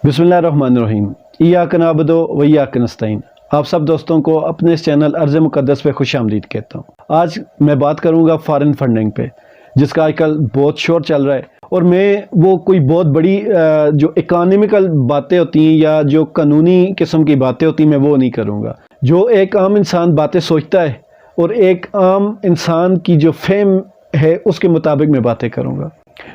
बिस्मिल्लाहिर्रहमानिर्रहीम। इय्याक नअबुदु व इय्याक नस्तईन। आप सब दोस्तों को अपने इस चैनल अर्ज़ मुक़द्दस पे खुश आमदीद कहता हूँ। आज मैं बात करूँगा फॉरेन फंडिंग पे, जिसका आजकल बहुत शोर चल रहा है। और मैं वो कोई बहुत बड़ी जो इकोनॉमिकल बातें होती हैं या जो कानूनी किस्म की बातें होती हैं, मैं वो नहीं करूँगा। जो एक आम इंसान बातें सोचता है और एक आम इंसान की जो फेम है उसके मुताबिक मैं बातें करूँगा।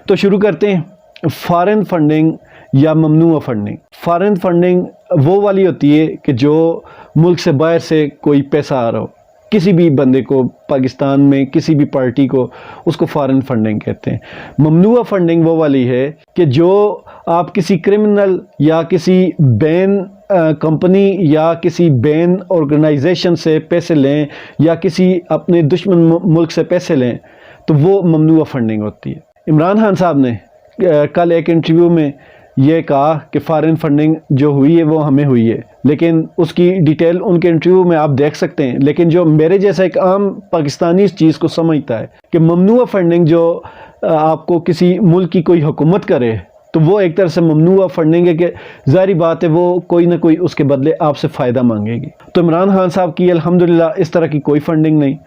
तो शुरू करते हैं। फॉरेन फंडिंग या ममनूआ फंडिंग। फॉरेन फंडिंग वो वाली होती है कि जो मुल्क से बाहर से कोई पैसा आ रहा हो, किसी भी बंदे को, पाकिस्तान में किसी भी पार्टी को, उसको फॉरेन फंडिंग कहते हैं। ममनूआ फंडिंग वो वाली है कि जो आप किसी क्रिमिनल या किसी बैन कंपनी या किसी बैन ऑर्गेनाइजेशन से पैसे लें या किसी अपने दुश्मन मुल्क से पैसे लें, तो वो ममनूआ फंडिंग होती है। इमरान खान साहब ने कल एक इंटरव्यू में ये कहा कि फ़ॉरेन फंडिंग जो हुई है वो हमें हुई है, लेकिन उसकी डिटेल उनके इंटरव्यू में आप देख सकते हैं। लेकिन जो मेरे जैसा एक आम पाकिस्तानी इस चीज़ को समझता है कि ममनूआ फंडिंग जो आपको किसी मुल्क की कोई हुकूमत करे, तो वो एक तरह से ममनूआ फंडिंग है कि ज़ाहिर बात है वो कोई ना कोई उसके बदले आपसे फ़ायदा मांगेगी। तो इमरान खान साहब की अल्हम्दुलिल्लाह इस तरह की कोई फंडिंग नहीं।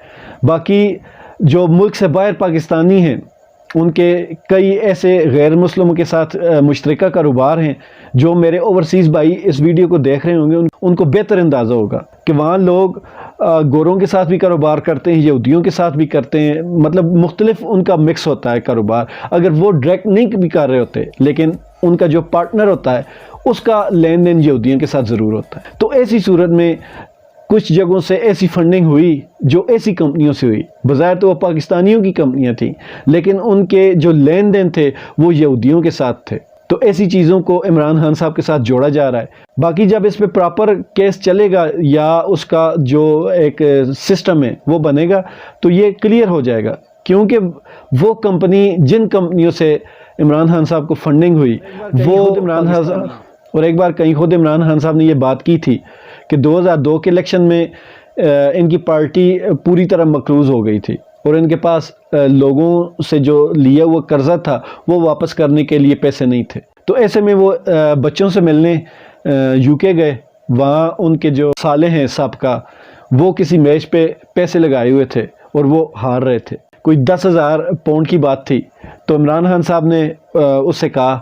बाकी जो मुल्क से बाहर पाकिस्तानी हैं, उनके कई ऐसे गैर मुस्लिमों के साथ मुश्तरका कारोबार हैं। जो मेरे ओवरसीज़ भाई इस वीडियो को देख रहे होंगे उनको बेहतर अंदाज़ा होगा कि वहाँ लोग गोरों के साथ भी कारोबार करते हैं, यहूदियों के साथ भी करते हैं, मतलब मुख्तलिफ उनका मिक्स होता है कारोबार। अगर वो डायरेक्ट नहीं भी कर रहे होते, लेकिन उनका जो पार्टनर होता है उसका लेन देन यहूदियों के साथ ज़रूर होता है। तो ऐसी सूरत में कुछ जगहों से ऐसी फंडिंग हुई जो ऐसी कंपनियों से हुई। बज़ाहिर तो वो पाकिस्तानियों की कंपनियां थी, लेकिन उनके जो लेन देन थे वो यहूदियों के साथ थे। तो ऐसी चीज़ों को इमरान खान साहब के साथ जोड़ा जा रहा है। बाकी जब इस पे प्रॉपर केस चलेगा या उसका जो एक सिस्टम है वो बनेगा, तो ये क्लियर हो जाएगा। क्योंकि वो कंपनी, जिन कंपनियों से इमरान खान साहब को फंडिंग हुई, वो इमरान खान साहब, और एक बार कहीं खुद इमरान खान साहब ने ये बात की थी कि 2002 के इलेक्शन में इनकी पार्टी पूरी तरह मकरूज़ हो गई थी और इनके पास लोगों से जो लिया हुआ कर्जा था वो वापस करने के लिए पैसे नहीं थे। तो ऐसे में वो बच्चों से मिलने यूके गए। वहाँ उनके जो साले हैं सबका, वो किसी मैच पे पैसे लगाए हुए थे और वो हार रहे थे। कोई 10,000 पाउंड की बात थी। तो इमरान खान साहब ने उससे कहा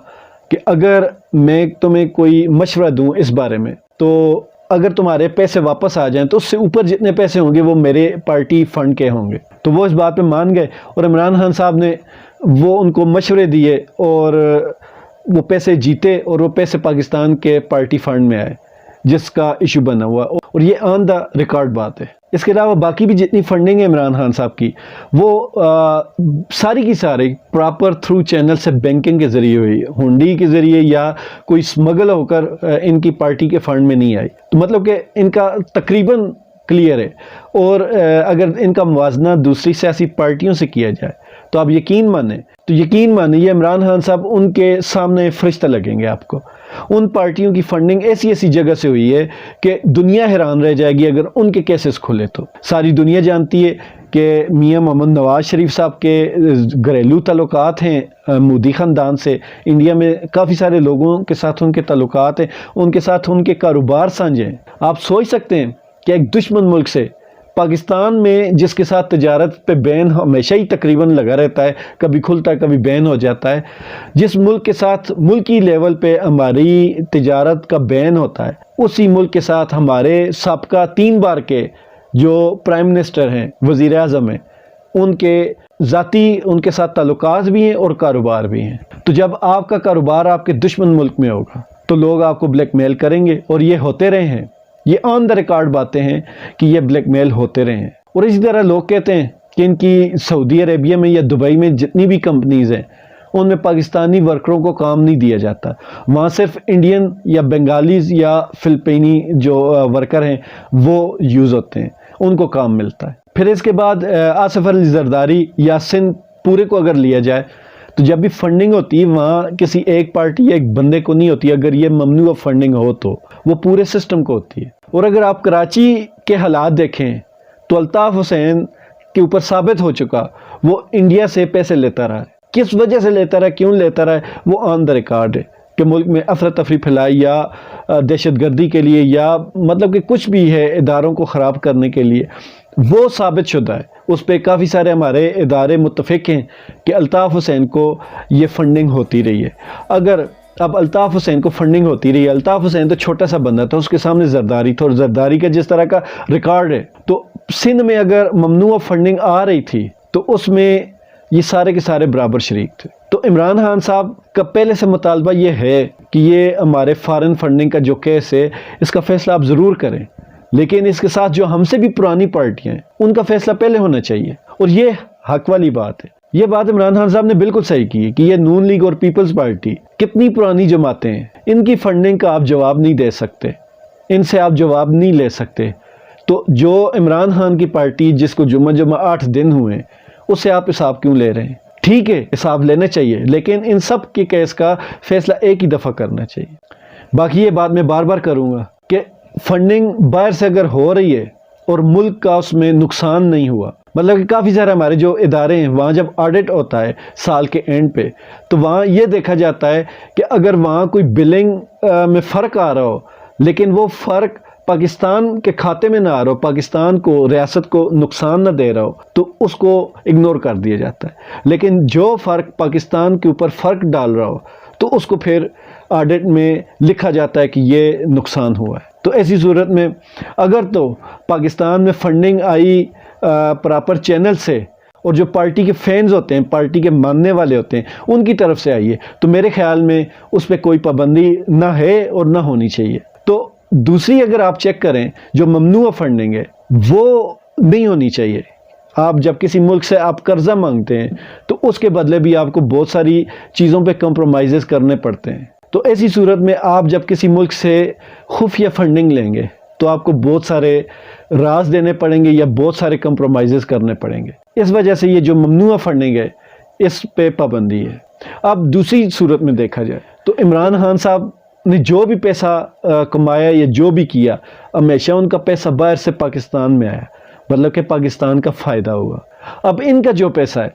कि अगर मैं तुम्हें कोई मशवरा दूँ इस बारे में, तो अगर तुम्हारे पैसे वापस आ जाएं तो उससे ऊपर जितने पैसे होंगे वो मेरे पार्टी फंड के होंगे। तो वो इस बात पे मान गए और इमरान खान साहब ने वो उनको मशवरे दिए और वो पैसे जीते और वो पैसे पाकिस्तान के पार्टी फंड में आए, जिसका इशू बना हुआ। और ये ऑन द रिकॉर्ड बात है। इसके अलावा बाकी भी जितनी फंडिंग है इमरान खान साहब की, वो सारी की सारी प्रॉपर थ्रू चैनल से बैंकिंग के ज़रिए हुई, हुंडी के ज़रिए या कोई स्मगल होकर इनकी पार्टी के फंड में नहीं आई। तो मतलब कि इनका तकरीबन क्लियर है। और अगर इनका मुवाजना दूसरी सियासी पार्टियों से किया जाए तो आप यकीन माने ये इमरान खान साहब उनके सामने फरिश्ता लगेंगे आपको। उन पार्टियों की फंडिंग ऐसी ऐसी जगह से हुई है कि दुनिया हैरान रह जाएगी अगर उनके केसेस खुले। तो सारी दुनिया जानती है कि मियां मोहम्मद नवाज शरीफ साहब के घरेलू ताल्लुकात हैं मोदी ख़ानदान से। इंडिया में काफ़ी सारे लोगों के साथ उनके ताल्लुकात हैं, उनके साथ उनके कारोबार साझे हैं। आप सोच सकते हैं कि एक दुश्मन मुल्क से, पाकिस्तान में जिसके साथ तजारत पे बैन हमेशा ही तकरीबन लगा रहता है, कभी खुलता है कभी बैन हो जाता है, जिस मुल्क के साथ मुल्की लेवल पे हमारी तजारत का बैन होता है, उसी मुल्क के साथ हमारे साबका 3 बार के जो प्राइम मिनिस्टर हैं, वज़ीर आज़म हैं, उनके ज़ाती उनके साथ ताल्लुकात भी हैं और कारोबार भी हैं। तो जब आपका कारोबार आपके दुश्मन मुल्क में होगा तो लोग आपको ब्लैकमेल करेंगे, और ये होते रहे हैं। ये ऑन द रिकॉर्ड बातें हैं कि ये ब्लैकमेल होते रहे हैं। और इसी तरह लोग कहते हैं कि इनकी सऊदी अरेबिया में या दुबई में जितनी भी कंपनीज़ हैं उनमें पाकिस्तानी वर्करों को काम नहीं दिया जाता। वहाँ सिर्फ इंडियन या बंगालीज़ या फिलिपीनी जो वर्कर हैं वो यूज़ होते हैं, उनको काम मिलता है। फिर इसके बाद आसिफ अली जरदारी या सिंध पूरे को अगर लिया जाए, तो जब भी फंडिंग होती है वहाँ किसी एक पार्टी या एक बंदे को नहीं होती। अगर ये ममनूआ फंडिंग हो तो वो पूरे सिस्टम को होती है। और अगर आप कराची के हालात देखें तो अल्ताफ़ हुसैन के ऊपर साबित हो चुका वो इंडिया से पैसे लेता रहा है। किस वजह से लेता रहा, क्यों लेता रहा है, वो ऑन द रिकॉर्ड है। کہ ملک میں افراتفری پھیلائی یا دہشت گردی کے لیے یا مطلب کہ کچھ بھی ہے اداروں کو خراب کرنے کے لیے، وہ ثابت شدہ ہے۔ اس پہ کافی سارے ہمارے ادارے متفق ہیں کہ الطاف حسین کو یہ فنڈنگ ہوتی رہی ہے۔ اگر اب الطاف حسین کو فنڈنگ ہوتی رہی ہے، الطاف حسین تو چھوٹا سا بندہ تھا، اس کے سامنے زرداری تھا، اور زرداری کا جس طرح کا ریکارڈ ہے، تو سندھ میں اگر ممنوع فنڈنگ آ رہی تھی تو اس میں یہ سارے کے سارے برابر شریک تھے۔ تو عمران خان صاحب کا پہلے سے مطالبہ یہ ہے کہ یہ ہمارے فارن فنڈنگ کا جو کیس ہے اس کا فیصلہ آپ ضرور کریں، لیکن اس کے ساتھ جو ہم سے بھی پرانی پارٹیاں ہیں ان کا فیصلہ پہلے ہونا چاہیے، اور یہ حق والی بات ہے۔ یہ بات عمران خان صاحب نے بالکل صحیح کی کہ یہ نون لیگ اور پیپلز پارٹی کتنی پرانی جماعتیں ہیں، ان کی فنڈنگ کا آپ جواب نہیں دے سکتے، ان سے آپ جواب نہیں لے سکتے۔ تو جو عمران خان کی پارٹی جس کو جمعہ 8 دن ہوئے اس سے آپ حساب کیوں لے رہے ہیں؟ ٹھیک ہے حساب لینا چاہیے، لیکن ان سب کے کیس کا فیصلہ ایک ہی دفعہ کرنا چاہیے۔ باقی یہ بات میں بار بار کروں گا کہ فنڈنگ باہر سے اگر ہو رہی ہے اور ملک کا اس میں نقصان نہیں ہوا، مطلب کہ کافی سارے ہمارے جو ادارے ہیں وہاں جب آڈٹ ہوتا ہے سال کے اینڈ پہ، تو وہاں یہ دیکھا جاتا ہے کہ اگر وہاں کوئی بلنگ میں فرق آ رہا ہو لیکن وہ فرق پاکستان کے کھاتے میں نہ آ رہا ہو، پاکستان کو ریاست کو نقصان نہ دے رہا ہو، تو اس کو اگنور کر دیا جاتا ہے۔ لیکن جو فرق پاکستان کے اوپر فرق ڈال رہا ہو تو اس کو پھر آڈٹ میں لکھا جاتا ہے کہ یہ نقصان ہوا ہے۔ تو ایسی صورت میں اگر تو پاکستان میں فنڈنگ آئی پراپر چینل سے، اور جو پارٹی کے فینز ہوتے ہیں، پارٹی کے ماننے والے ہوتے ہیں، ان کی طرف سے آئی ہے، تو میرے خیال میں اس پہ کوئی پابندی نہ ہے اور نہ ہونی چاہیے۔ تو دوسری اگر آپ چیک کریں جو ممنوع فنڈنگ ہے وہ نہیں ہونی چاہیے۔ آپ جب کسی ملک سے آپ قرضہ مانگتے ہیں تو اس کے بدلے بھی آپ کو بہت ساری چیزوں پہ کمپرومائزز کرنے پڑتے ہیں۔ تو ایسی صورت میں آپ جب کسی ملک سے خفیہ فنڈنگ لیں گے تو آپ کو بہت سارے راز دینے پڑیں گے یا بہت سارے کمپرومائزز کرنے پڑیں گے۔ اس وجہ سے یہ جو ممنوع فنڈنگ ہے اس پہ پابندی ہے۔ اب دوسری صورت میں دیکھا جائے تو عمران خان صاحب نے جو بھی پیسہ کمایا یا جو بھی کیا، ہمیشہ ان کا پیسہ باہر سے پاکستان میں آیا، مطلب کہ پاکستان کا فائدہ ہوا۔ اب ان کا جو پیسہ ہے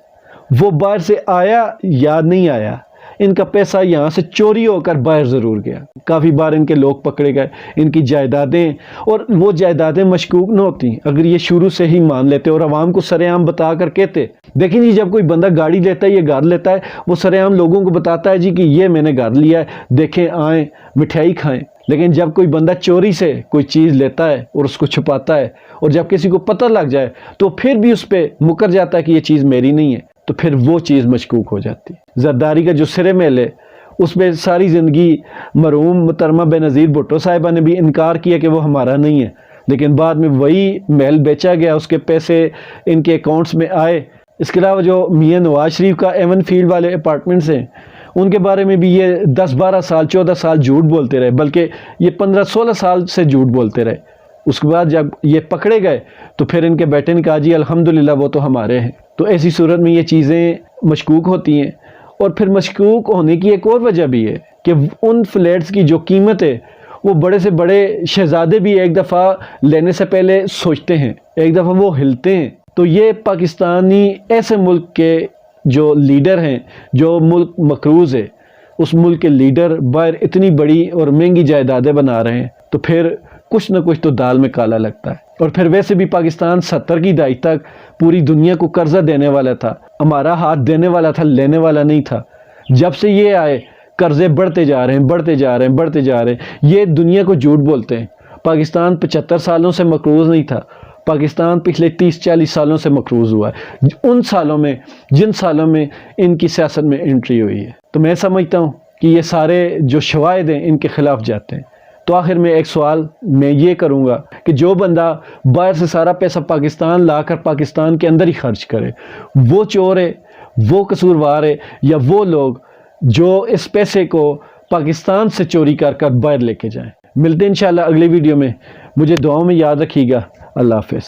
وہ باہر سے آیا یا نہیں آیا، ان کا پیسہ یہاں سے چوری ہو کر باہر ضرور گیا۔ کافی بار ان کے لوگ پکڑے گئے، ان کی جائیدادیں، اور وہ جائیدادیں مشکوک نہ ہوتی اگر یہ شروع سے ہی مان لیتے اور عوام کو سر عام بتا کر کہتے۔ دیکھیں جی، جب کوئی بندہ گاڑی لیتا ہے یا گھر لیتا ہے وہ سر عام لوگوں کو بتاتا ہے جی کہ یہ میں نے گھر لیا ہے، دیکھیں آئیں مٹھائی کھائیں۔ لیکن جب کوئی بندہ چوری سے کوئی چیز لیتا ہے اور اس کو چھپاتا ہے، اور جب کسی کو پتہ لگ جائے تو پھر بھی اس پہ مکر جاتا ہے کہ یہ چیز میری نہیں ہے، تو پھر وہ چیز مشکوک ہو جاتی۔ زرداری کا جو سرے محل ہے اس میں ساری زندگی مرحوم محترمہ بینظیر بھٹو صاحبہ نے بھی انکار کیا کہ وہ ہمارا نہیں ہے، لیکن بعد میں وہی محل بیچا گیا، اس کے پیسے ان کے اکاؤنٹس میں آئے۔ اس کے علاوہ جو میاں نواز شریف کا ایون فیلڈ والے اپارٹمنٹس ہیں ان کے بارے میں بھی یہ 10-12 سال 14 سال جھوٹ بولتے رہے، بلکہ یہ 15-16 سال سے جھوٹ بولتے رہے۔ اس کے بعد جب یہ پکڑے گئے تو پھر ان کے بیٹے نے کہا جی الحمدللہ وہ تو ہمارے ہیں۔ تو ایسی صورت میں یہ چیزیں مشکوک ہوتی ہیں، اور پھر مشکوک ہونے کی ایک اور وجہ بھی ہے کہ ان فلیٹس کی جو قیمت ہے وہ بڑے سے بڑے شہزادے بھی ایک دفعہ لینے سے پہلے سوچتے ہیں، ایک دفعہ وہ ہلتے ہیں۔ تو یہ پاکستانی ایسے ملک کے جو لیڈر ہیں، جو ملک مقروض ہے، اس ملک کے لیڈر باہر اتنی بڑی اور مہنگی جائیدادیں بنا رہے ہیں، تو پھر کچھ نہ کچھ تو دال میں کالا لگتا ہے۔ اور پھر ویسے بھی پاکستان 70 کی دہائی تک پوری دنیا کو قرضہ دینے والا تھا، ہمارا ہاتھ دینے والا تھا، لینے والا نہیں تھا۔ جب سے یہ آئے قرضے بڑھتے جا رہے ہیں، بڑھتے جا رہے ہیں، بڑھتے جا رہے ہیں۔ یہ دنیا کو جھوٹ بولتے ہیں۔ پاکستان 75 سالوں سے مقروض نہیں تھا، پاکستان پچھلے 30-40 سالوں سے مقروض ہوا ہے، ان سالوں میں جن سالوں میں ان کی سیاست میں انٹری ہوئی ہے۔ تو میں سمجھتا ہوں کہ یہ سارے جو شواہد ہیں ان کے خلاف جاتے ہیں۔ تو آخر میں ایک سوال میں یہ کروں گا کہ جو بندہ باہر سے سارا پیسہ پاکستان لا کر پاکستان کے اندر ہی خرچ کرے، وہ چور ہے، وہ قصوروار ہے، یا وہ لوگ جو اس پیسے کو پاکستان سے چوری کر کر باہر لے کے جائیں۔ ملتے ہیں انشاءاللہ اگلی ویڈیو میں۔ مجھے دعاؤں میں یاد رکھیے گا۔ اللہ حافظ۔